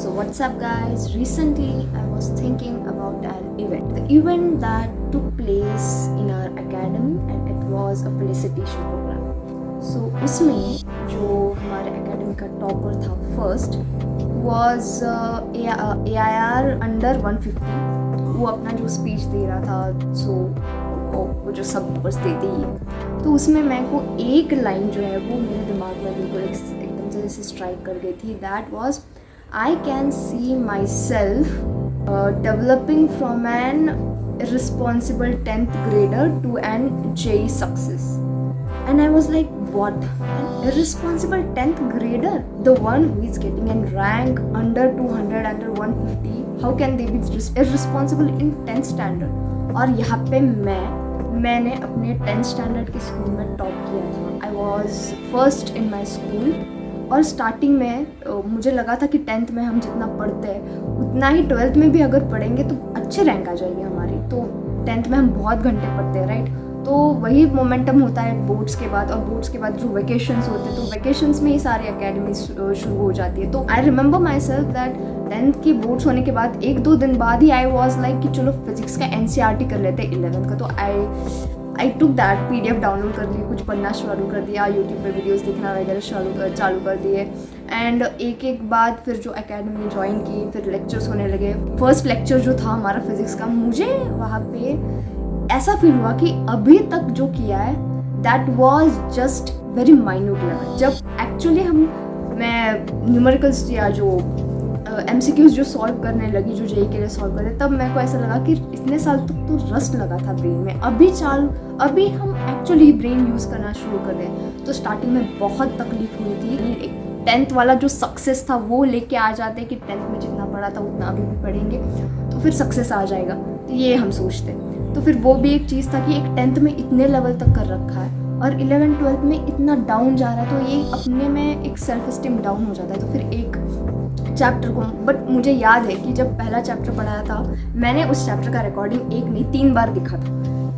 So what's up guys? Recently I was thinking about an event. The event that took place in our academy and it was a felicitation program. So उसमें जो हमारे academy का topper था first was AIR under 150. वो अपना जो speech दे रहा था वो जो सब बस देते ही है, तो उसमें मेरे को एक लाइन जो है वो मेरे दिमाग में बिल्कुल एकदम से जैसे स्ट्राइक कर गई थी. That was I can see myself developing from an irresponsible 10th grader to an JEE success. And I was like, what? An irresponsible 10th grader? The one who is getting a rank under 200, under 150. How can they be irresponsible in 10th standard? और यहाँ पे मैंने अपने 10th standard के school में top किया था. I was first in my school. और स्टार्टिंग में मुझे लगा था कि 10th में हम जितना पढ़ते हैं उतना ही 12th में भी अगर पढ़ेंगे तो अच्छे रैंक आ जाएगी हमारी. तो 10th में हम बहुत घंटे पढ़ते हैं, राइट. तो वही मोमेंटम होता है बोर्ड्स के बाद, और बोर्ड्स के बाद जो वेकेशंस होते हैं तो वेकेशंस में ही सारी अकेडमी शुरू हो जाती है. तो I remember my self that 10th की बोर्ड्स होने के बाद 1-2 दिन बाद ही आई वॉज लाइक कि चलो फिजिक्स का NCERT कर लेते हैं 11th का. तो आई टुक दैट PDF डाउनलोड कर ली, कुछ पढ़ना शुरू कर दिया, यूट्यूब पे वीडियोस देखना वगैरह चालू कर दिए. एंड एक बाद फिर जो एकेडमी ज्वाइन की, फिर लेक्चर्स होने लगे. फर्स्ट लेक्चर जो था हमारा फिजिक्स का, मुझे वहाँ पे ऐसा फील हुआ कि अभी तक जो किया है that was just very minute level. जब एक्चुअली मैं न्यूमेरिकल्स या जो MCQs जो सॉल्व करने लगी, जो JEE के लिए सॉल्व करते, तब मेरे को ऐसा लगा कि इतने साल तक तो रस्ट लगा था ब्रेन में, अभी हम एक्चुअली ब्रेन यूज़ करना शुरू कर रहे हैं. तो स्टार्टिंग में बहुत तकलीफ हुई थी. 10th वाला जो सक्सेस था वो लेके आ जाते कि 10th में जितना पढ़ा था उतना अभी भी पढ़ेंगे तो फिर सक्सेस आ जाएगा, तो ये हम सोचते. तो फिर वो भी एक चीज़ था कि एक 10th में इतने लेवल तक कर रखा है और 11th-12th में इतना डाउन जा रहा है, तो ये अपने में एक सेल्फ स्टीम डाउन हो जाता है. तो फिर एक चैप्टर को, बट मुझे याद है कि जब पहला चैप्टर पढ़ाया था मैंने उस चैप्टर का रिकॉर्डिंग 1 नहीं 3 बार दिखा था,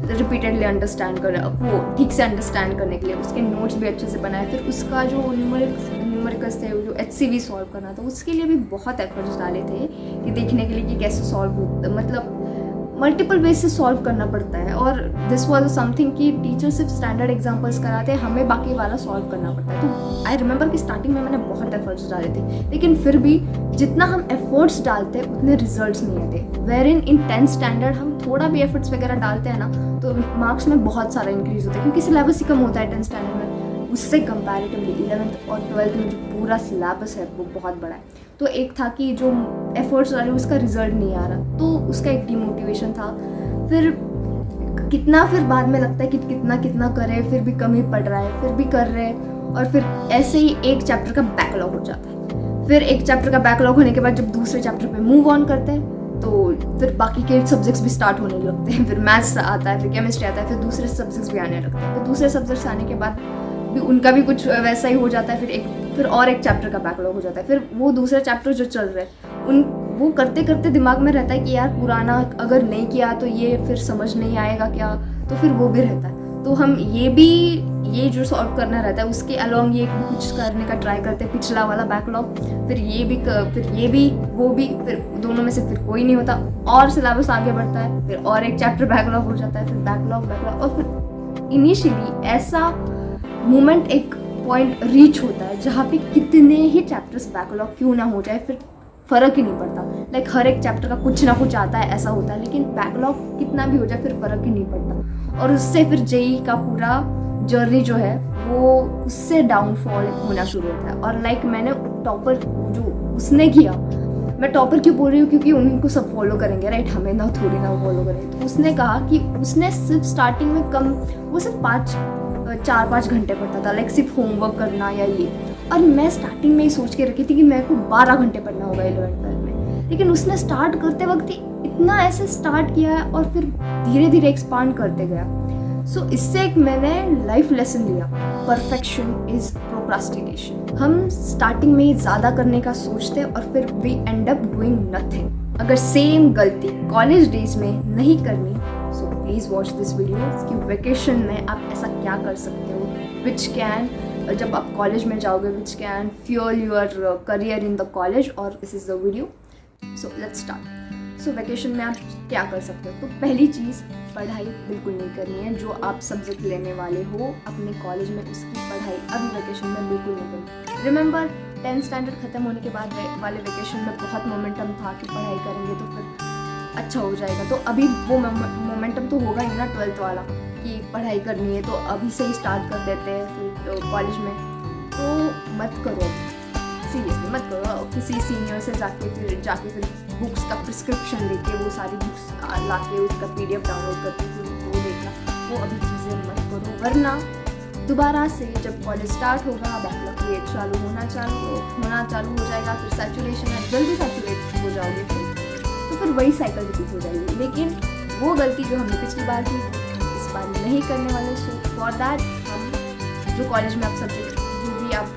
रिपीटेडली अंडरस्टैंड कर वो ठीक से अंडरस्टैंड करने के लिए. उसके नोट्स भी अच्छे से बनाए. फिर उसका जो न्यूमेरिकल्स थे, जो HCV सॉल्व करना था, उसके लिए भी बहुत एफर्ट्स डाले थे कि देखने के लिए कि कैसे सॉल्व होता, मतलब मल्टीपल वे से सॉल्व करना पड़ता है. और दिस वॉज समथिंग कि टीचर सिर्फ स्टैंडर्ड एग्जाम्पल्स कराते हैं, हमें बाकी वाला सॉल्व करना पड़ता है. तो आई रिमेंबर कि स्टार्टिंग में मैंने बहुत एफर्ट्स डाले थे, लेकिन फिर भी जितना हम एफर्ट्स डालते हैं उतने रिजल्ट्स नहीं आते. वेर इन 10th स्टैंडर्ड हम थोड़ा भी एफर्ट्स वगैरह डालते हैं ना तो मार्क्स में बहुत सारा इंक्रीज होता है, क्योंकि सिलेबस ही कम होता है 10th स्टैंडर्ड में. उससे कंपैरेटिवली 11th और 12th में जो पूरा सिलेबस है वो बहुत बड़ा है. तो एक था कि जो एफर्ट्स डाले उसका रिजल्ट नहीं आ रहा, तो उसका एक डिमोटिवेशन था. फिर बाद में लगता है कि कितना करे, फिर भी कम ही पढ़ रहा है, फिर भी कर रहे हैं, और फिर ऐसे ही एक चैप्टर का बैकलॉग हो जाता है. फिर एक चैप्टर का बैकलॉग होने के बाद जब दूसरे चैप्टर पे मूव ऑन करते हैं तो फिर बाकी के सब्जेक्ट्स भी स्टार्ट होने लगते हैं. फिर मैथ्स आता है, फिर केमिस्ट्री आता है, फिर दूसरे सब्जेक्ट्स भी आने लगते हैं. फिर दूसरे सब्जेक्ट्स आने के बाद भी उनका भी कुछ वैसा ही हो जाता है. फिर और एक चैप्टर का बैकलॉग हो जाता है. फिर वो दूसरे चैप्टर जो चल रहे हैं वो करते करते दिमाग में रहता है कि यार पुराना अगर नहीं किया तो ये फिर समझ नहीं आएगा क्या, तो फिर वो भी रहता है. तो हम ये जो सॉल्व करना रहता है उसके अलॉन्ग ये भी कुछ करने का ट्राई करते हैं, पिछला वाला बैकलॉग, फिर ये भी वो भी, फिर दोनों में से फिर कोई नहीं होता और सिलेबस आगे बढ़ता है. फिर और एक चैप्टर बैकलॉग हो जाता है, फिर बैकलॉग और फिर इनिशियली ऐसा मोमेंट एक पॉइंट रीच होता है जहाँ पे कितने ही चैप्टर्स बैकलॉग क्यों ना हो जाए फिर फ़र्क ही नहीं पड़ता. लाइक हर एक चैप्टर का कुछ ना कुछ आता है, ऐसा होता है. लेकिन बैकलॉग कितना भी हो जाए फिर फ़र्क ही नहीं पड़ता. और उससे फिर JEE का पूरा जर्नी जो है वो उससे डाउनफॉल होना शुरू होता है. और लाइक मैंने टॉपर जो उसने किया, मैं टॉपर क्यों बोल रही हूँ क्योंकि उनको सब फॉलो करेंगे, राइट, हमें ना थोड़ी ना फॉलो करेंगे. तो उसने कहा कि उसने सिर्फ स्टार्टिंग में वो सिर्फ 4-5 घंटे पढ़ता था, लाइक सिर्फ होमवर्क करना या ये. और मैं स्टार्टिंग में ही सोच के रखी थी कि मेरे को 12 घंटे पढ़ना होगा 11th में. लेकिन उसने स्टार्ट करते वक्त ही इतना ऐसे स्टार्ट किया है और फिर धीरे धीरे एक्सपांड करते गया. सो इससे एक मैंने लाइफ लेसन लिया, परफेक्शन इज प्रोक्रास्टिनेशन. हम स्टार्टिंग में ही ज़्यादा करने का सोचते हैं और फिर we end up doing nothing. अगर सेम गलती कॉलेज डेज में नहीं करनी so please watch this video कि वेकेशन में आप ऐसा क्या कर सकते हो विच कैन जब आप कॉलेज में जाओगे which can fuel your career in the college, और this is the video. So let's start. So vacation में आप क्या कर सकते हो? तो पहली चीज़, पढ़ाई बिल्कुल नहीं करनी है। जो आप सब्जेक्ट लेने वाले हो अपने कॉलेज में, उसकी पढ़ाई अभी वैकेशन में बिल्कुल नहीं करनी। रिमेंबर 10th स्टैंडर्ड खत्म होने के बाद वाले वैकेशन में बहुत मोमेंटम था कि पढ़ाई करेंगे तो फिर अच्छा हो जाएगा। तो अभी वो मोमेंटम तो होगा ही ना 12th वाला कि पढ़ाई करनी है, तो अभी से ही स्टार्ट कर देते हैं फिर कॉलेज में। तो मत करो, सीरियसली मत करो। किसी सीनियर से जाके फिर बुक्स का प्रिस्क्रिप्शन लेके वो सारी बुक्स ला के उसका PDF डाउनलोड करके फिर वो देखना, वो अभी चीज़ें मत करो। वरना दोबारा से जब कॉलेज स्टार्ट होगा, बैकलॉग क्रिएट चालू हो जाएगा, फिर सैचुरेशन है, जल्दी सैचुरेट हो जाओगे फिर, तो फिर वही साइकिल रिपीट हो जाएगी। लेकिन वो गलती जो हमने पिछली बार की हम इस बार नहीं करने वाले। सो फॉर दैट हम जो कॉलेज में आप सब्जेक्ट जो भी आप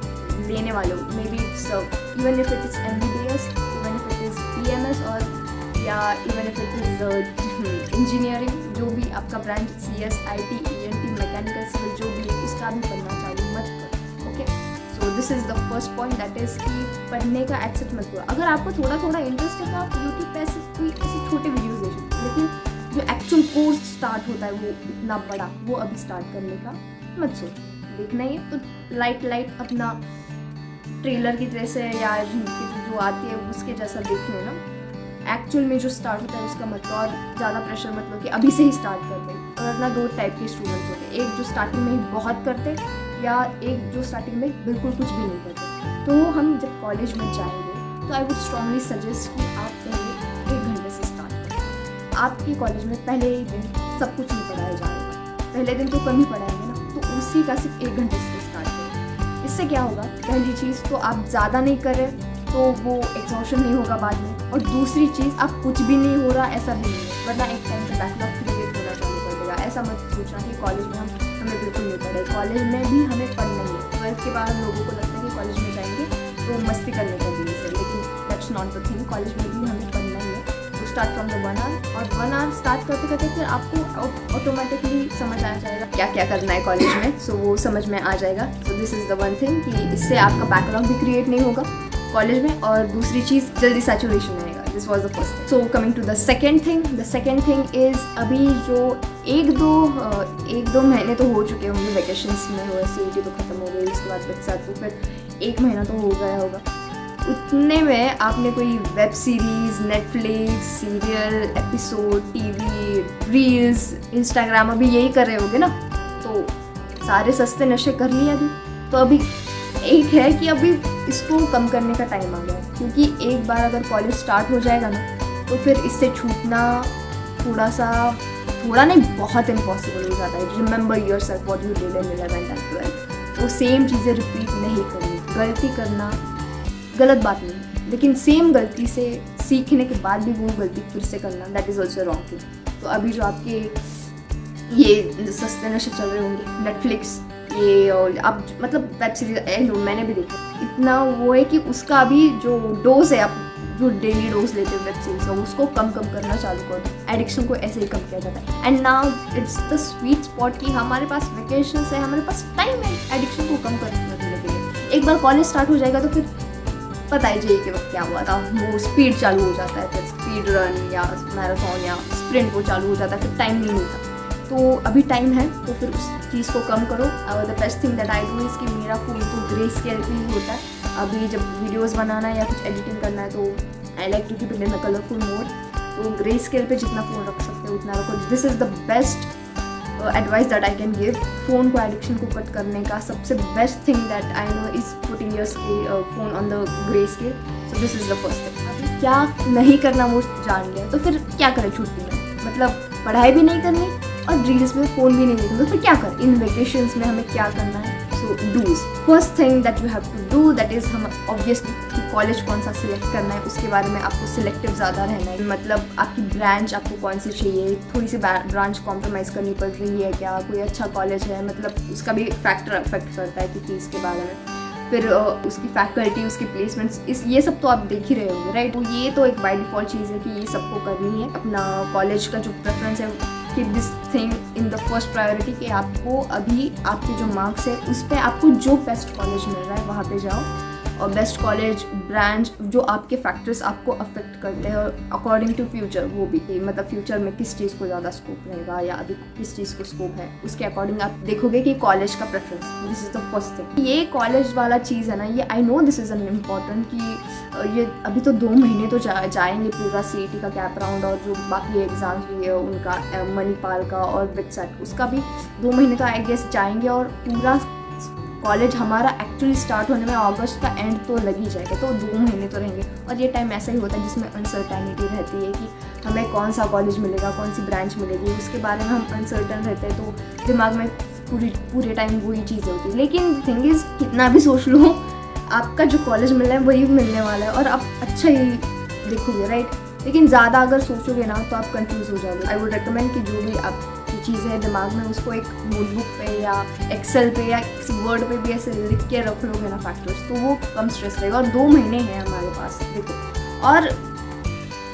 लेने वाले हो, maybe it's even if it is MBBS, even if it is BMS, और या even if it is engineering, जो भी आपका branch CS, IT, ENT, mechanical, civil जो भी है, उसका भी पढ़ना चालू मत करो। Okay, so this is the first point, that is कि पढ़ने का एक्सेप्ट मत करो। अगर आपको थोड़ा थोड़ा इंटरेस्ट है तो आप यूट्यूब पे ऐसे छोटे वीडियोज़ देख सकते हो, लेकिन जो एक्चुअल कोर्स स्टार्ट होता है वो इतना बड़ा, वो अभी स्टार्ट करने का मत सोचो। देखना ही है तो लाइट अपना ट्रेलर की तरह से या जो आती है उसके जैसा देख लेना। एक्चुअल में जो स्टार्ट होता है उसका मत लो, और ज़्यादा प्रेशर मत लो कि अभी से ही स्टार्ट कर दे। और अपना 2 टाइप के स्टूडेंट्स होते हैं, एक जो स्टार्टिंग में ही बहुत करते या एक जो स्टार्टिंग में बिल्कुल कुछ भी नहीं करते। तो हम जब कॉलेज में जाएंगे तो आई वुड स्ट्रांगली सजेस्ट कि आप पहले 1 घंटे से स्टार्ट करें। आपके कॉलेज में पहले ही दिन सब कुछ नहीं पढ़ाया जाएगा, पहले दिन तो कम ही पढ़ाएंगे ना, तो उसी का सिर्फ 1 घंटे से स्टार्ट करें। इससे क्या होगा, पहली चीज़ तो आप ज़्यादा नहीं करें तो वो एग्जॉशन नहीं होगा बाद में, और दूसरी चीज़ आप कुछ भी नहीं हो रहा ऐसा भी नहीं है, वरना एक टाइम पे बैकलॉग क्रिएट होना चालू कर देगा। ऐसा मत सोचना कि कॉलेज में हमें बिल्कुल नहीं पढ़े, कॉलेज में भी हमें पढ़ना ही है। 12th के बाद लोगों को लगता है कि कॉलेज में जाएंगे तो मस्ती करने का दिन है, लेकिन that's not the thing. College में भी हमें पढ़ना ही है। तो स्टार्ट फ्रॉम द 1 hour, और 1 hour स्टार्ट करते करते फिर आपको ऑटोमेटिकली समझ आ जाएगा क्या क्या करना है कॉलेज में। सो वो समझ में आ जाएगा। सो this is the one thing कि इससे आपका बैकलॉग भी क्रिएट नहीं होगा कॉलेज में, और दूसरी चीज़ जल्दी सैचुरेशन रहेगा। This was the first thing. So coming to the second thing is अभी जो एक दो महीने तो हो चुके होंगे वैकेशंस में, हो CUT तो ख़त्म हो गई, उसके बाद बच्चा तो फिर 1 महीना तो हो गया होगा। उतने में आपने कोई web series, Netflix, serial, episode, TV, reels, Instagram अभी यही कर रहे होगे ना, तो सारे सस्ते नशे कर लिए अभी। तो अभी एक है कि अभी इसको कम करने का टाइम आ गया है, क्योंकि एक बार अगर कॉलेज स्टार्ट हो जाएगा ना तो फिर इससे छूटना थोड़ा नहीं बहुत इम्पॉसिबल हो जाता है। Remember yourself what you did in 11th and 12th। वो सेम चीज़ें रिपीट नहीं करनी। गलती करना गलत बात नहीं, लेकिन सेम गलती से सीखने के बाद भी वो गलती फिर से करना, that is also wrong thing. तो अभी जो आपके ये सस्ते नशे चल रहे होंगे, नेटफ्लिक्स ये, और आप मतलब वेब सीरीज मैंने भी देखा, इतना वो है कि उसका अभी जो डोज है, आप जो डेली डोज लेते हो वेब सीरीज का, उसको कम करना चालू कर दो। एडिक्शन को ऐसे ही कम किया जाता है। And now it's the sweet spot कि हमारे पास वेकेशन है, हमारे पास टाइम है एडिक्शन को कम करने के लिए। एक बार कॉलेज स्टार्ट हो जाएगा तो फिर पता ही JEE के वक्त क्या हुआ था, वो स्पीड चालू हो जाता है, फिर स्पीड रन या मैराथन या स्प्रिंट वो चालू हो जाता है, फिर टाइम नहीं मिलता। तो अभी टाइम है तो फिर उस चीज़ को कम करो। The best thing that I do is कि मेरा फ़ोन तो ग्रे स्केल पे ही होता है। अभी जब वीडियोस बनाना है या कुछ एडिटिंग करना है तो I like to keep it in a colourful mode. तो ग्रे स्केल पे जितना फ़ोन रख सकते हो उतना रखो। This is the best advice that I can give. Phone को एडिक्शन को कट करने का सबसे best thing that I know is putting your phone on the grey scale. So this is the first thing. अभी क्या नहीं करना वो जान लिया तो फिर क्या करें छुट्टी में, मतलब पढ़ाई भी नहीं करनी और रील्स में फ़ोन भी नहीं देखना, तो फिर क्या करें इन वेकेशंस में, हमें क्या करना है। So dudes, first thing that you have to do that is, हम ऑब्वियसली कॉलेज कौन सा सिलेक्ट करना है उसके बारे में आपको सिलेक्टिव ज़्यादा रहना है। मतलब आपकी ब्रांच आपको कौन सी चाहिए, थोड़ी सी ब्रांच कॉम्प्रोमाइज़ करनी पड़ रही है क्या, कोई अच्छा कॉलेज है, मतलब उसका भी फैक्टर अफेक्ट करता है कि फीस के बारे में। फिर उसकी फैकल्टी, उसकी प्लेसमेंट्स, ये सब तो आप देख ही रहे होंगे राइट। तो ये तो एक बाय डिफ़ॉल्ट चीज़ है कि ये सबको करनी है। अपना कॉलेज का जो प्रेफरेंस है keep this thing in the first priority कि आपको अभी आपके जो मार्क्स है उस पर आपको जो बेस्ट कॉलेज मिल रहा है वहाँ पे जाओ, और बेस्ट कॉलेज ब्रांच जो आपके फैक्टर्स आपको अफेक्ट करते हैं अकॉर्डिंग टू फ्यूचर, वो भी मतलब फ्यूचर में किस चीज़ को ज़्यादा स्कोप रहेगा या अभी किस चीज़ को स्कोप है, उसके अकॉर्डिंग आप देखोगे कि कॉलेज का preference, this is the first thing. ये कॉलेज वाला चीज़ है ना, ये I know this is an important कि ये अभी तो 2 महीने तो जाएंगे पूरा CET का कैप राउंड और जो बाकी एग्ज़ाम्स भी है उनका, मणिपाल का और बिटसेट, उसका भी 2 महीने तो आई गेस जाएंगे, और पूरा कॉलेज हमारा एक्चुअली स्टार्ट होने में अगस्त का एंड तो लग ही जाएगा, तो 2 महीने तो रहेंगे। और ये टाइम ऐसा ही होता है जिसमें अनसर्टेनिटी रहती है कि हमें कौन सा कॉलेज मिलेगा, कौन सी ब्रांच मिलेगी, उसके बारे में हम अनसर्टन रहते हैं, तो दिमाग में पूरे टाइम वही चीज़ें होती है। लेकिन थिंग इज़, कितना भी सोच लो, आपका जो कॉलेज मिलना है वही मिलने वाला है और आप अच्छा ही देखोगे, राइट। लेकिन ज़्यादा अगर सोचोगे ना तो आप कंफ्यूज हो जाओगे। आई वुड रिकमेंड कि जो भी आप चीज़ें हैं दिमाग में, उसको एक नोटबुक पे या एक्सेल पे या किसी वर्ड पे भी ऐसे लिख के रख लोगे ना फैक्टर्स, तो वो कम स्ट्रेस रहेगा। और 2 महीने हैं हमारे पास, देखो, और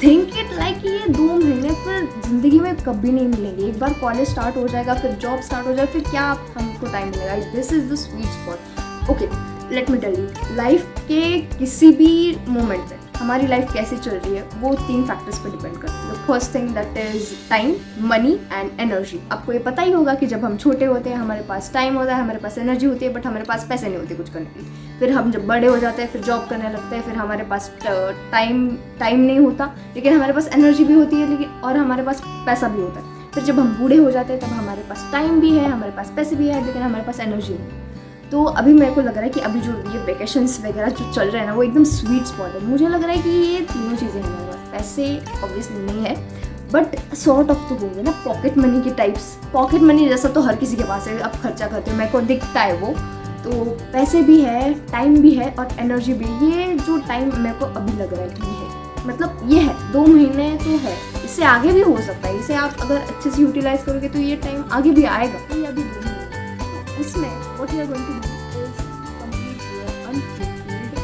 थिंक इट लाइक ये 2 महीने फिर ज़िंदगी में कभी नहीं मिलेंगे। एक बार कॉलेज स्टार्ट हो जाएगा, फिर जॉब स्टार्ट हो जाए, फिर क्या हमको टाइम मिलेगा। This is the sweet spot. Okay, let me tell you, life के किसी भी मोमेंट पे हमारी लाइफ कैसे चल रही है वो 3 फैक्टर्स पे डिपेंड करती है। The first thing that is time, money and energy. आपको ये पता ही होगा कि जब हम छोटे होते हैं हमारे पास टाइम होता है, हमारे पास एनर्जी होती है, बट हमारे पास पैसे नहीं होते कुछ करने के लिए। फिर हम जब बड़े हो जाते हैं, फिर जॉब करने लगते हैं, फिर हमारे पास टाइम नहीं होता लेकिन हमारे पास एनर्जी भी होती है, लेकिन और हमारे पास पैसा भी होता है। फिर जब हम बूढ़े हो जाते हैं तब हमारे पास टाइम भी है, हमारे पास पैसे भी है, लेकिन हमारे पास एनर्जी नहीं। तो अभी मेरे को लग रहा है कि अभी जो ये वेकेशंस वगैरह जो चल रहे हैं ना, वो एकदम स्वीट स्पॉट है। मुझे लग रहा है कि ये तीनों चीज़ें हैं हमारे पास। पैसे ऑब्वियसली नहीं है, बट सॉर्ट ऑफ तो होंगे ना, पॉकेट मनी के टाइप्स। पॉकेट मनी जैसा तो हर किसी के पास है, अब खर्चा करते हो, मेरे को दिखता है वो। तो पैसे भी है, टाइम भी है और एनर्जी भी। ये जो टाइम मेरे को अभी लग रहा है कि है, मतलब ये है 2 महीने तो है, इससे आगे भी हो सकता है। इसे आप अगर अच्छे से यूटिलाइज करोगे तो ये टाइम आगे भी आएगा। तो ये अभी 2 महीने, तो उसमें what you are going to do is complete your unfulfilled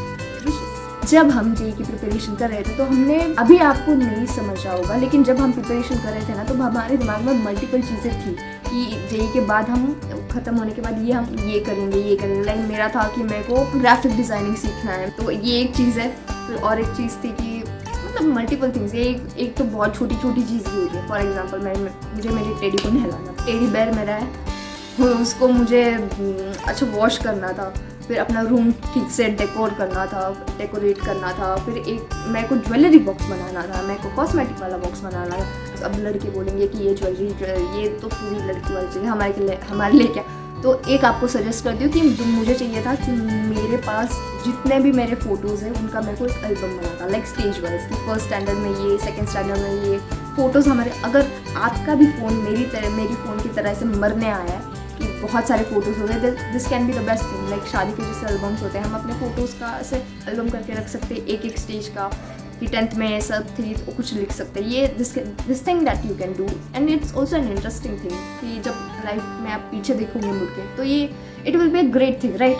wishes. जब हम जेईई की प्रिपरेशन कर रहे थे तो हमने, अभी आपको नहीं समझ रहा होगा, लेकिन जब हम प्रिपरेशन कर रहे थे ना तो हमारे दिमाग में मल्टीपल चीज़ें थी कि जेईई के बाद हम ख़त्म होने के बाद हम ये करेंगे। लाइक मेरा था कि मेरे को ग्राफिक डिज़ाइनिंग सीखना है, तो ये एक चीज़ है। फिर और एक चीज़ थी कि मतलब मल्टीपल थिंग्स, एक तो बहुत छोटी छोटी चीज़ भी होती है। फॉर एग्जाम्पल मुझे मेरे टेडी को नहलाना, टेडी बेयर मेरा है, उसको मुझे अच्छा वॉश करना था, फिर अपना रूम ठीक से डेकोरेट करना था, फिर एक मेरे को ज्वेलरी बॉक्स बनाना था, मेरे को कॉस्मेटिक वाला बॉक्स बनाना था। अब लड़के बोलेंगे कि ये ज्वेलरी ये तो पूरी लड़की वाली चीज़ है, हमारे लिए क्या। तो एक आपको सजेस्ट करती हूँ कि जो मुझे चाहिए था कि मेरे पास जितने भी मेरे फ़ोटोज़ हैं उनका मेरे को एक एल्बम बना था, लाइक स्टेज वाइज कि फर्स्ट स्टैंडर्ड में ये, सेकंड स्टैंडर्ड में ये फ़ोटोज़ हमारे। अगर आपका भी फ़ोन मेरी फ़ोन की तरह से मरने आया है कि बहुत सारे फ़ोटोज़ हो गए, this can be the best thing. Like शादी के जैसे एल्बम्स होते हैं, हम अपने फ़ोटोज़ का ऐसे एल्बम करके रख सकते हैं, एक स्टेज का, कि 10th में सब थी तो कुछ लिख सकते हैं। ये this thing that you can do, and it's also an interesting thing कि जब लाइफ में आप पीछे देखोगे मुड़ के तो ये it will be a great thing, right.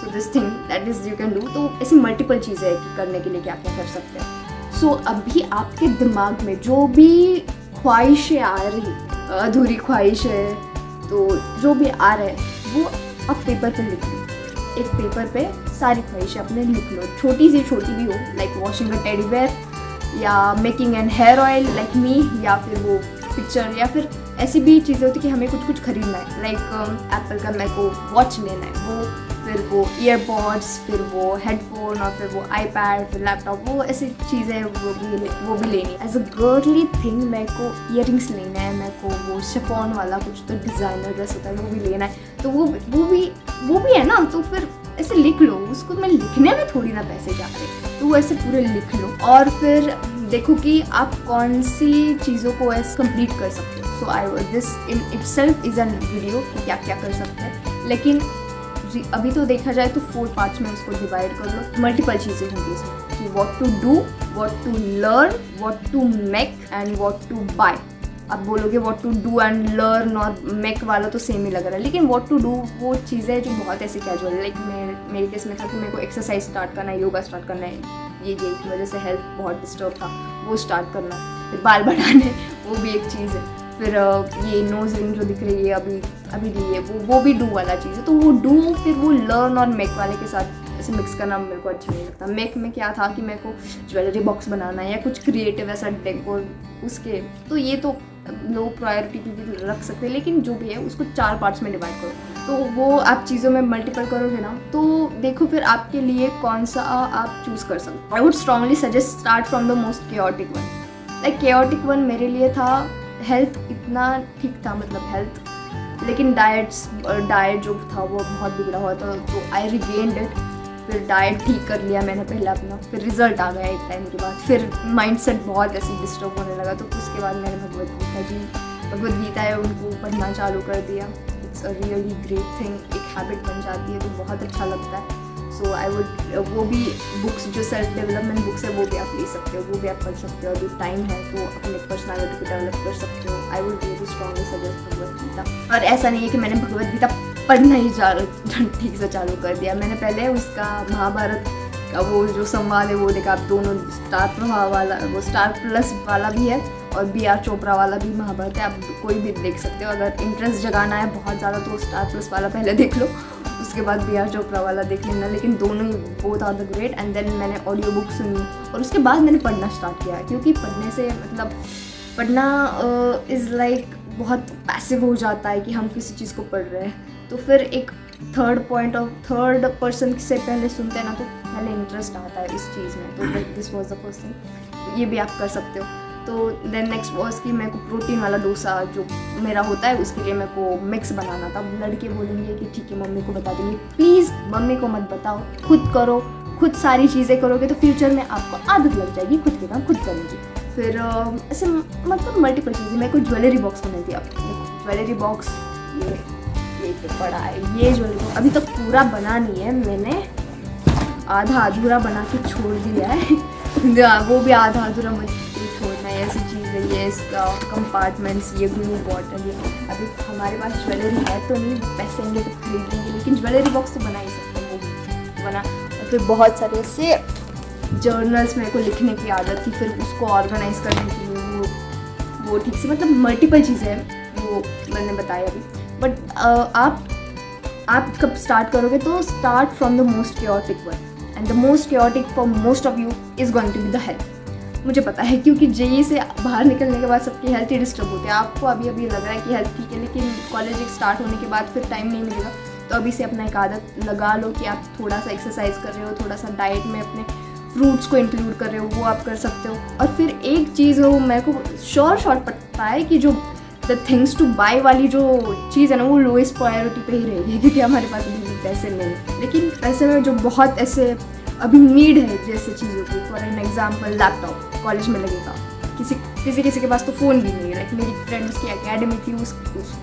So this thing that is you can do. तो ऐसी मल्टीपल चीज़ें हैं कि करने के लिए क्या क्या कर सकते हैं। सो अभी आपके दिमाग में जो भी ख्वाहिशें आ रही, अधूरी ख्वाहिश है, तो जो भी आ रहा है वो आप पेपर पे लिख लो। एक पेपर पे सारी ख्वाहिशें अपने लिख लो, छोटी सी छोटी भी हो, like washing a teddy bear या making an hair oil like me, या फिर वो पिक्चर, या फिर ऐसी भी चीज़ें होती कि हमें कुछ खरीदना है, लाइक एप्पल का मेरे को वॉच लेना है, वो फिर वो ईयरपॉड्स, फिर वो हेडफोन, और फिर वो आईपैड, फिर लैपटॉप, वो ऐसी चीज़ें वो भी लेनी है। एज अ गर्ली थिंग मेरे को ईयरिंग्स लेना है, मेरे को वो शिफॉन वाला कुछ तो डिज़ाइनर ड्रेस होता है वो भी लेना है। तो वो भी है ना, तो फिर ऐसे लिख लो उसको। मैं लिखने में थोड़ी ना पैसे जा रहे, तो वो ऐसे पूरे लिख लो और फिर देखो कि आप कौन सी चीज़ों को ऐसे कंप्लीट कर सकते हो। So this in itself is an video कि क्या क्या कर सकते हैं, लेकिन अभी तो देखा जाए तो 4 पार्ट्स में इसको डिवाइड कर लो। मल्टीपल चीज़ें होंगी इसमें कि what to do, what to learn, what to make and what to buy. आप बोलोगे what to do and learn और मेक वाला तो सेम ही लग रहा है, लेकिन व्हाट टू डू वो चीज़ें जो बहुत ऐसे कैजुअल है। लाइक मेरे केस में था कि मेरे को एक्सरसाइज स्टार्ट करना है, योगा स्टार्ट करना है, ये की वजह से हेल्थ बहुत डिस्टर्ब था, वो स्टार्ट करना, फिर बाल बढ़ाने, वो भी एक चीज़ है। फिर ये नोज रिंग जो दिख रही है अभी अभी ली है वो भी डू वाला चीज़ है। तो वो डू फिर वो लर्न और मेक वाले के साथ ऐसे मिक्स करना मेरे को अच्छा नहीं लगता। मेक में क्या था कि मेरे को ज्वेलरी बॉक्स बनाना है या कुछ क्रिएटिव ऐसा डेकोर उसके, तो ये तो लो प्रायोरिटी पे भी रख सकते हैं, लेकिन जो भी है उसको 4 पार्ट्स में डिवाइड करो। तो वो आप चीज़ों में मल्टीपल करोगे ना, तो देखो फिर आपके लिए कौन सा आप चूज़ कर सकते हो। I would strongly suggest start from the most chaotic one. Like chaotic one मेरे लिए था हेल्थ इतना ठीक था, मतलब हेल्थ, लेकिन डाइट जो था वो बहुत बिगड़ा हुआ था, तो आई रिगेन्ड इट। फिर डाइट ठीक कर लिया मैंने पहले अपना, फिर रिजल्ट आ गया एक टाइम के बाद, फिर माइंडसेट बहुत ऐसे डिस्टर्ब होने लगा। तो उसके बाद मैंने भगवद गीता है उनको पढ़ना चालू कर दिया। It's a really great thing, एक हैबिट बन जाती है तो बहुत अच्छा लगता है। सो आई वुड वो भी बुक्स जो सेल्फ डेवलपमेंट बुक्स है वो भी आप ले सकते हो, वो भी आप पढ़ सकते हो। अभी टाइम है तो अपने पर्सनालिटी को डेवलप कर सकते हो। I would really strongly suggest Bhagavad Gita. और ऐसा नहीं है कि मैंने भगवद गीता पढ़ना ही ठीक से चालू कर दिया। मैंने पहले उसका महाभारत का वो जो संवाद है वो देखा। आप दोनों स्टार प्रभाव वाला, वो स्टार प्लस वाला भी है और BR चोपड़ा वाला भी महाभारत है, आप कोई भी देख सकते हो। अगर इंटरेस्ट जगाना है बहुत ज़्यादा तो स्टार प्लस वाला पहले देख लो, उसके बाद BR चोपड़ा वाला देख लेना। लेकिन दोनों ही both are the great. And then मैंने ऑडियो बुक सुनी और उसके बाद मैंने पढ़ना स्टार्ट किया, क्योंकि पढ़ने से मतलब पढ़ना इज़ लाइक बहुत पैसिव हो जाता है कि हम किसी चीज़ को पढ़ रहे हैं। तो फिर एक थर्ड पर्सन से पहले सुनते हैं ना, तो पहले इंटरेस्ट आता है इस चीज़ में। तो this was the first thing, ये भी आप कर सकते हो। तो देन नेक्स्ट वॉज कि मेरे को प्रोटीन वाला डोसा जो मेरा होता है उसके लिए मेरे को मिक्स बनाना था। लड़के बोलेंगे कि ठीक है मम्मी को बता देंगे, प्लीज़ मम्मी को मत बताओ, खुद करो। खुद सारी चीज़ें करोगे तो फ्यूचर में आपको आदत लग जाएगी, खुद के काम खुद करेंगे। फिर ऐसे मतलब मल्टीपल चीज़ें। मेरे को ज्वेलरी बॉक्स बनाई थी। अब देखो ज्वेलरी बॉक्स ये पड़ा है, ये ज्वेलरी बॉक्स अभी तक पूरा बना नहीं है, मैंने आधा अधूरा बना के छोड़ दिया है। वो भी आधा अधूरा मत छोड़ना है। ऐसी चीज़ है ये, इसका कंपार्टमेंट्स, ये ब्लू बॉटल, ये अभी हमारे पास ज्वेलरी है तो नहीं, पैसे होंगे तो खरीद लेंगे, लेकिन ज्वेलरी बॉक्स तो बना ही सकते हैं, वो बना। और फिर बहुत सारे ऐसे जर्नल्स मेरे को लिखने की आदत थी, फिर उसको ऑर्गेनाइज करने के लिए वो ठीक से, मतलब मल्टीपल चीज़ें हैं वो मैंने बताया अभी। बट आप कब स्टार्ट करोगे तो start from the most chaotic one, and the most chaotic for most of you is going to be the health. मुझे पता है क्योंकि JEE से बाहर निकलने के बाद सबकी हेल्थ ही डिस्टर्ब होती है। आपको अभी लग रहा है कि हेल्थ ठीक है, लेकिन कॉलेज स्टार्ट होने के बाद फिर टाइम नहीं मिलेगा। तो अभी से अपना एक आदत लगा लो कि आप थोड़ा सा एक्सरसाइज कर रहे हो, थोड़ा सा डाइट में अपने फ्रूट्स को इंक्लूड कर रहे हो, वो आप कर सकते हो। और फिर एक चीज़ हो, मेरे को शॉर्ट पता है कि जो द थिंग्स टू बाय वाली जो चीज़ है ना, वो लोएस्ट प्रायोरिटी पे ही रहेगी, क्योंकि हमारे पास अभी पैसे नहीं। लेकिन पैसे में जो बहुत ऐसे अभी नीड है जैसे चीज़ों की, for an example laptop college में लगेगा, किसी के पास तो फ़ोन भी नहीं है। लाइक मेरी फ्रेंड उसकी एकेडमी थी,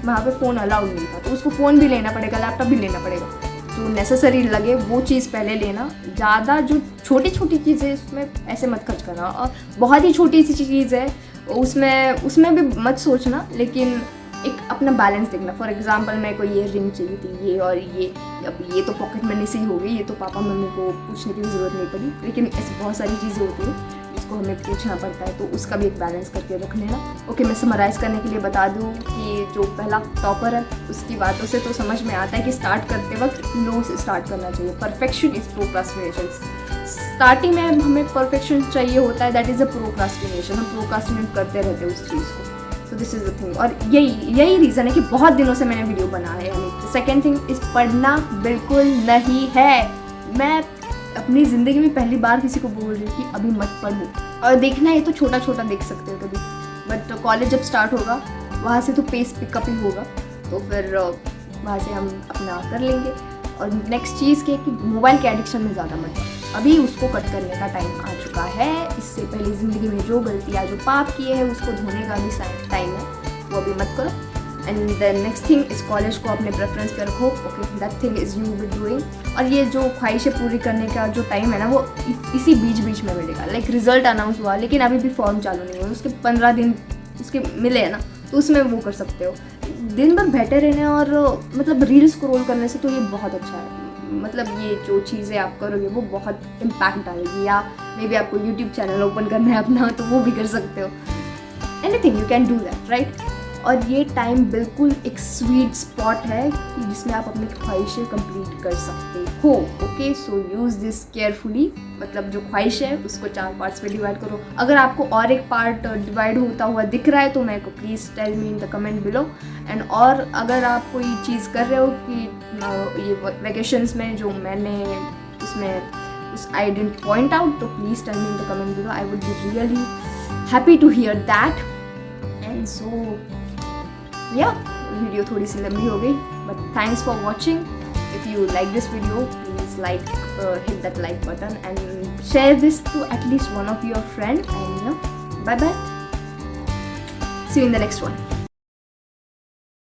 वहाँ पे फ़ोन अलाउड नहीं था, तो उसको फ़ोन भी लेना पड़ेगा, लैपटॉप भी लेना पड़ेगा। जो नेसेसरी लगे वो चीज़ पहले लेना। ज़्यादा जो छोटी चीज़ें उसमें ऐसे मत खर्च करना, और बहुत ही छोटी सी चीज़ है उसमें भी मत सोचना, लेकिन एक अपना बैलेंस देखना। फॉर एग्जांपल मेरे को ये रिंग चाहिए थी, ये और ये, अब ये तो पॉकेट मनी से ही हो गई, ये तो पापा मम्मी को पूछने की भी ज़रूरत नहीं पड़ी। लेकिन ऐसी बहुत सारी चीज़ें होती हैं जिसको हमें पूछना पड़ता है, तो उसका भी एक बैलेंस करके रख लेना। ओके, मैं समराइज़ करने के लिए बता दूँ कि जो पहला टॉपर है उसकी बातों से तो समझ में आता है कि स्टार्ट करते वक्त लो से स्टार्ट करना चाहिए। Perfection is procrastination. स्टार्टिंग में हमें परफेक्शन चाहिए होता है, दैट इज़ अ प्रोक्रास्टिनेशन। हम प्रोक्रास्टिनेट करते रहते हैं उस चीज़ को। तो दिस इज़ द थिंग, और यही रीज़न है कि बहुत दिनों से मैंने वीडियो बनाया है। यानी सेकेंड थिंग इज़ पढ़ना बिल्कुल नहीं है। मैं अपनी ज़िंदगी में पहली बार किसी को बोल रही हूँ कि अभी मत पढ़ो, और देखना है तो छोटा देख सकते हो कभी, बट कॉलेज जब स्टार्ट होगा वहाँ से तो पेस पिकअप ही होगा, तो फिर वहाँ से हम अपना कर लेंगे। और नेक्स्ट चीज़ क्या है कि मोबाइल के एडिक्शन में ज़्यादा मत जाओ। अभी उसको कट करने का टाइम आ चुका है। इससे पहले ज़िंदगी में जो गलतियाँ जो पाप किए हैं उसको धोने का भी टाइम है, वो अभी मत करो। एंड द नेक्स्ट थिंग इस कॉलेज को अपने प्रेफरेंस पे रखो। Okay, that thing is you will doing. और ये जो ख्वाहिशें पूरी करने का जो टाइम है ना, वो इसी बीच में मिलेगा। लाइक रिजल्ट अनाउंस हुआ लेकिन अभी भी फॉर्म चालू नहीं हुआ, उसके 15 दिन उसके मिले हैं ना, तो उसमें वो कर सकते हो। दिन भर बैठे रहने और मतलब रील्स स्क्रॉल करने से तो ये बहुत अच्छा है। मतलब ये जो चीज़ें आप करोगे वो बहुत इम्पैक्ट डालेगी। या मे बी आपको यूट्यूब चैनल ओपन करना है अपना, तो वो भी कर सकते हो। Anything you can do that, right. और ये टाइम बिल्कुल एक स्वीट स्पॉट है कि जिसमें आप अपनी ख्वाहिशें कंप्लीट कर सकते हो। Okay, so use this carefully. मतलब जो ख्वाहिश है उसको 4 पार्ट्स में डिवाइड करो। अगर आपको और एक पार्ट डिवाइड होता हुआ दिख रहा है तो मेरे को please tell me in the comment below. And और अगर आप कोई चीज़ कर रहे हो कि ये वेकेशंस में जो मैंने उसमें आई डिडंट पॉइंट आउट, तो please tell me in the comment below. I would be really happy to hear that. And so या वीडियो थोड़ी सी लंबी हो गई, but thanks for watching. If you like this video, please hit that like button and share this to at least one of your friend, and bye bye, see you in the next one.